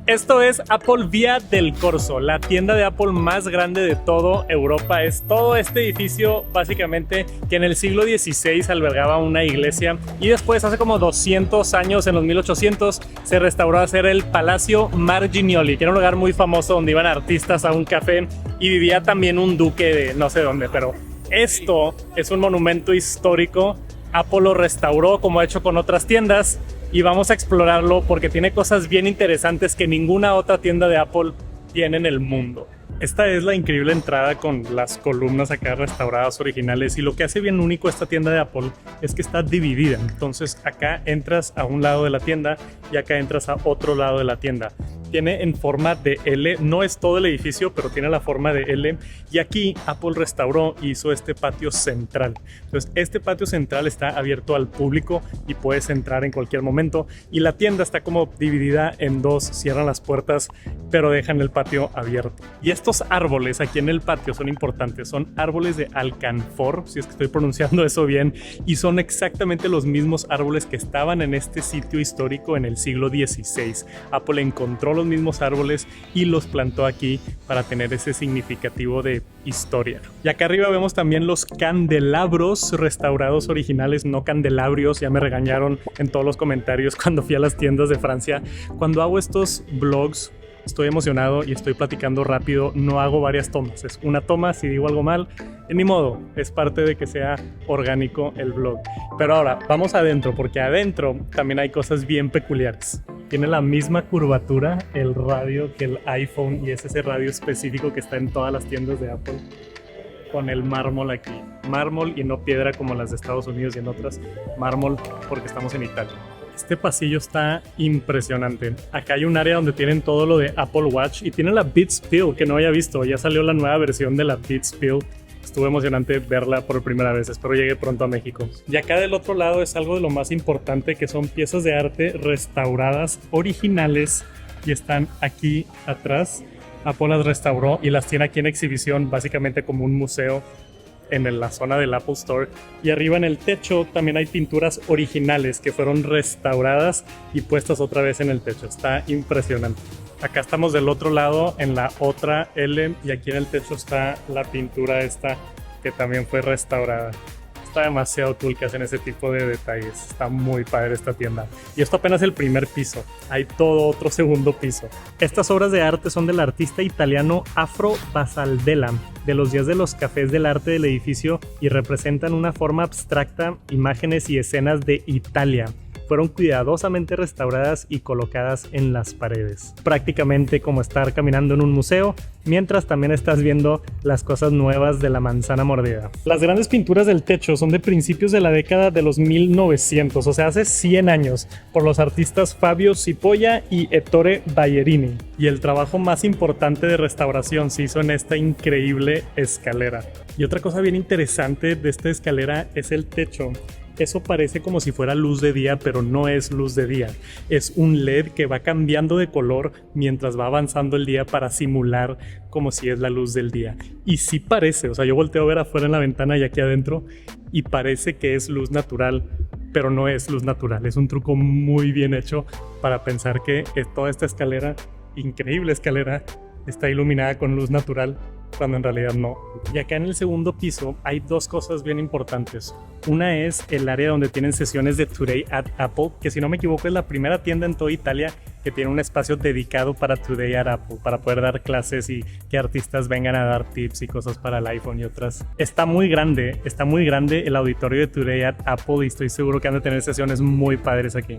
Esto es Apple Via del Corso, la tienda de Apple más grande de todo Europa. Es todo este edificio básicamente que en el siglo XVI albergaba una iglesia y después hace como 200 años, en los 1800, se restauró a ser el Palacio Marginioli, que era un lugar muy famoso donde iban artistas a un café y vivía también un duque de no sé dónde, pero esto es un monumento histórico. Apple lo restauró como ha hecho con otras tiendas y vamos a explorarlo porque tiene cosas bien interesantes que ninguna otra tienda de Apple tiene en el mundo. Esta es la increíble entrada con las columnas acá restauradas originales, y lo que hace bien único esta tienda de Apple es que está dividida. Entonces acá entras a un lado de la tienda y acá entras a otro lado de la tienda. Tiene en forma de L, no es todo el edificio, pero tiene la forma de L, y aquí Apple restauró y hizo este patio central. Entonces este patio central está abierto al público y puedes entrar en cualquier momento, y la tienda está como dividida en dos, cierran las puertas pero dejan el patio abierto. Y estos árboles aquí en el patio son importantes, son árboles de alcanfor, si es que estoy pronunciando eso bien, y son exactamente los mismos árboles que estaban en este sitio histórico en el siglo XVI. Apple encontró los mismos árboles y los plantó aquí para tener ese significativo de historia. Y acá arriba vemos también los candelabros restaurados originales, no candelabrios. Ya me regañaron en todos los comentarios cuando fui a las tiendas de Francia. Cuando hago estos vlogs estoy emocionado y estoy platicando rápido, no hago varias tomas, es una toma. Si digo algo mal, ni modo, es parte de que sea orgánico el vlog. Pero ahora vamos adentro, porque adentro también hay cosas bien peculiares. Tiene la misma curvatura el radio que el iPhone, y es ese radio específico que está en todas las tiendas de Apple, con el mármol aquí, mármol y no piedra como las de Estados Unidos y en otras, mármol porque estamos en Italia. Este pasillo está impresionante. Acá hay un área donde tienen todo lo de Apple Watch y tienen la Beats Pill que no había visto. Ya salió la nueva versión de la Beats Pill. Estuvo emocionante verla por primera vez. Espero llegue pronto a México. Y acá del otro lado es algo de lo más importante, que son piezas de arte restauradas originales y están aquí atrás. Apple las restauró y las tiene aquí en exhibición, básicamente como un museo en la zona del Apple Store. Y arriba en el techo también hay pinturas originales que fueron restauradas y puestas otra vez en el techo. Está impresionante. Acá estamos del otro lado en la otra L, y aquí en el techo está la pintura esta que también fue restaurada. Está demasiado cool que hacen ese tipo de detalles. Está muy padre esta tienda. Y esto apenas es el primer piso. Hay todo otro segundo piso. Estas obras de arte son del artista italiano Afro Basaldella, de los días de los cafés del arte del edificio, y representan una forma abstracta, imágenes y escenas de Italia. Fueron cuidadosamente restauradas y colocadas en las paredes. Prácticamente como estar caminando en un museo, mientras también estás viendo las cosas nuevas de la manzana mordida. Las grandes pinturas del techo son de principios de la década de los 1900, o sea, hace 100 años, por los artistas Fabio Cipolla y Ettore Ballerini. Y el trabajo más importante de restauración se hizo en esta increíble escalera. Y otra cosa bien interesante de esta escalera es el techo. Eso parece como si fuera luz de día, pero no es luz de día. Es un LED que va cambiando de color mientras va avanzando el día para simular como si es la luz del día. Y sí parece, o sea, yo volteo a ver afuera en la ventana y aquí adentro y parece que es luz natural, pero no es luz natural. Es un truco muy bien hecho para pensar que toda esta escalera, increíble escalera, está iluminada con luz natural, cuando en realidad no. Y acá en el segundo piso hay dos cosas bien importantes. Una es el área donde tienen sesiones de Today at Apple, que si no me equivoco es la primera tienda en toda Italia que tiene un espacio dedicado para Today at Apple, para poder dar clases y que artistas vengan a dar tips y cosas para el iPhone y otras. Está muy grande el auditorio de Today at Apple, y estoy seguro que han de tener sesiones muy padres aquí.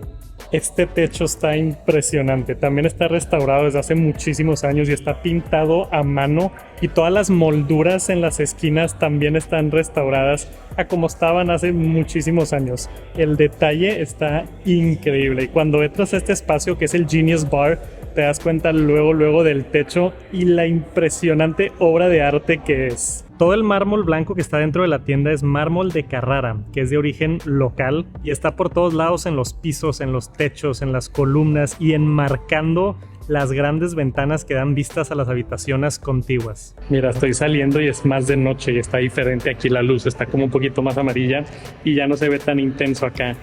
Este techo está impresionante, también está restaurado desde hace muchísimos años y está pintado a mano, y todas las molduras en las esquinas también están restauradas a como estaban hace muchísimos años. El detalle está increíble, y cuando entras a este espacio que es el Genius Bar, te das cuenta luego del techo y la impresionante obra de arte que es. Todo el mármol blanco que está dentro de la tienda es mármol de Carrara, que es de origen local y está por todos lados, en los pisos, en los techos, en las columnas y enmarcando las grandes ventanas que dan vistas a las habitaciones contiguas. Mira, estoy saliendo y es más de noche y está diferente aquí la luz, está como un poquito más amarilla y ya no se ve tan intenso acá.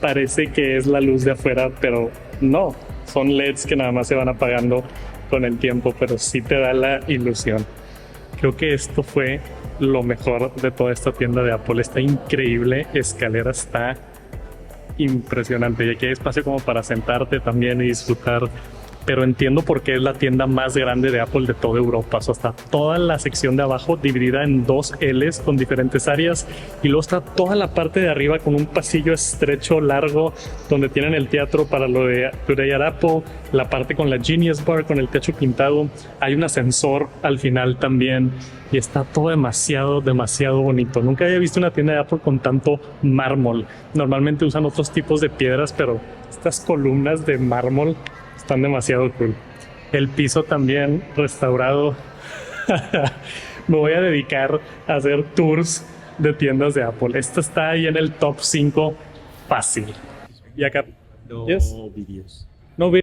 parece que es la luz de afuera, pero no, son LEDs que nada más se van apagando con el tiempo, pero sí te da la ilusión. Creo que esto fue lo mejor de toda esta tienda de Apple. Está increíble, escalera está impresionante y aquí hay espacio como para sentarte también y disfrutar, pero entiendo por qué es la tienda más grande de Apple de toda Europa. O sea, está toda la sección de abajo dividida en dos L's con diferentes áreas y luego está toda la parte de arriba con un pasillo estrecho, largo, donde tienen el teatro para lo de Today at Apple, la parte con la Genius Bar, con el techo pintado, hay un ascensor al final también y está todo demasiado bonito. Nunca había visto una tienda de Apple con tanto mármol. Normalmente usan otros tipos de piedras, pero estas columnas de mármol están demasiado cool. El piso también restaurado. Me voy a dedicar a hacer tours de tiendas de Apple. Esta está ahí en el top 5 fácil. Y acá... No Yes. videos. No vi-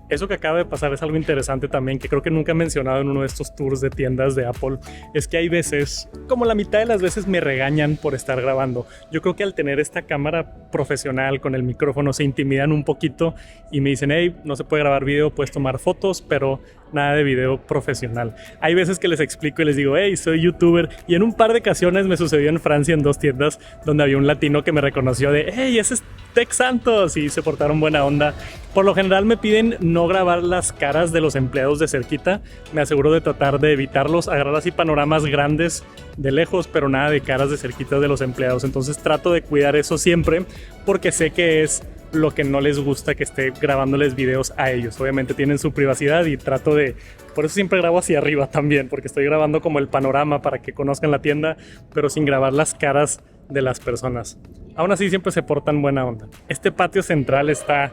Eso que acaba de pasar es algo interesante también, que creo que nunca he mencionado en uno de estos tours de tiendas de Apple. Es que hay veces, como la mitad de las veces me regañan por estar grabando. Yo creo que al tener esta cámara profesional con el micrófono se intimidan un poquito y me dicen, hey, no se puede grabar video, puedes tomar fotos, pero nada de video profesional. Hay veces que les explico y les digo, hey, soy youtuber, y en un par de ocasiones me sucedió en Francia en 2 tiendas donde había un latino que me reconoció de, hey, ese es Tech Santos, y se portaron buena onda. Por lo general me piden no grabar las caras de los empleados de cerquita, me aseguro de tratar de evitarlos, agarrar así panoramas grandes de lejos, pero nada de caras de cerquita de los empleados. Entonces trato de cuidar eso siempre porque sé que es lo que no les gusta que esté grabándoles videos a ellos. Obviamente tienen su privacidad y trato de... Por eso siempre grabo hacia arriba también, porque estoy grabando como el panorama para que conozcan la tienda, pero sin grabar las caras de las personas. Aún así siempre se portan buena onda. Este patio central está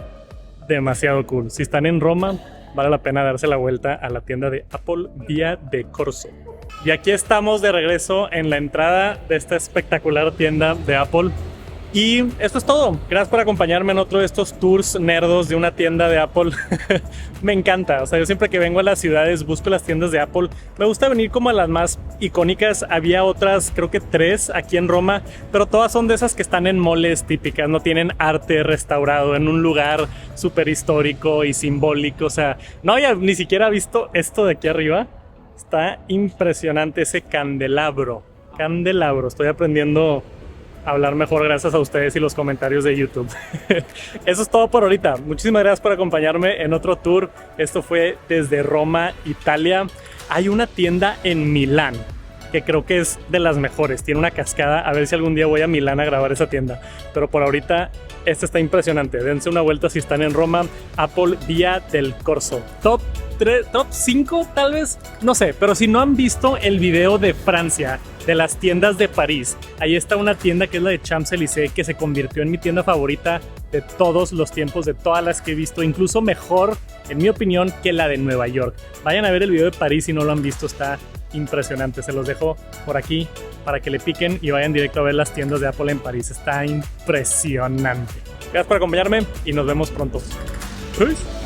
demasiado cool. Si están en Roma, vale la pena darse la vuelta a la tienda de Apple Via de Corso. Y aquí estamos de regreso en la entrada de esta espectacular tienda de Apple. Y esto es todo. Gracias por acompañarme en otro de estos tours nerdos de una tienda de Apple. Me encanta. O sea, yo siempre que vengo a las ciudades busco las tiendas de Apple. Me gusta venir como a las más icónicas. Había otras, creo que 3 aquí en Roma, pero todas son de esas que están en moles típicas. No tienen arte restaurado en un lugar súper histórico y simbólico. O sea, no había ni siquiera visto esto de aquí arriba. Está impresionante ese candelabro. Candelabro. Estoy aprendiendo hablar mejor gracias a ustedes y los comentarios de YouTube. Eso es todo por ahorita. Muchísimas gracias por acompañarme en otro tour. Esto fue desde Roma, Italia. Hay una tienda en Milán que creo que es de las mejores. Tiene una cascada. A ver si algún día voy a Milán a grabar esa tienda. Pero por ahorita, esta está impresionante. Dense una vuelta si están en Roma. Apple Via del Corso. Top 5 tal vez. No sé, pero si no han visto el video de Francia, de las tiendas de París, ahí está una tienda que es la de Champs-Élysées, que se convirtió en mi tienda favorita de todos los tiempos, de todas las que he visto, incluso mejor, en mi opinión, que la de Nueva York. Vayan a ver el video de París si no lo han visto, está impresionante. Se los dejo por aquí para que le piquen y vayan directo a ver las tiendas de Apple en París. Está impresionante. Gracias por acompañarme y nos vemos pronto. ¡Peace!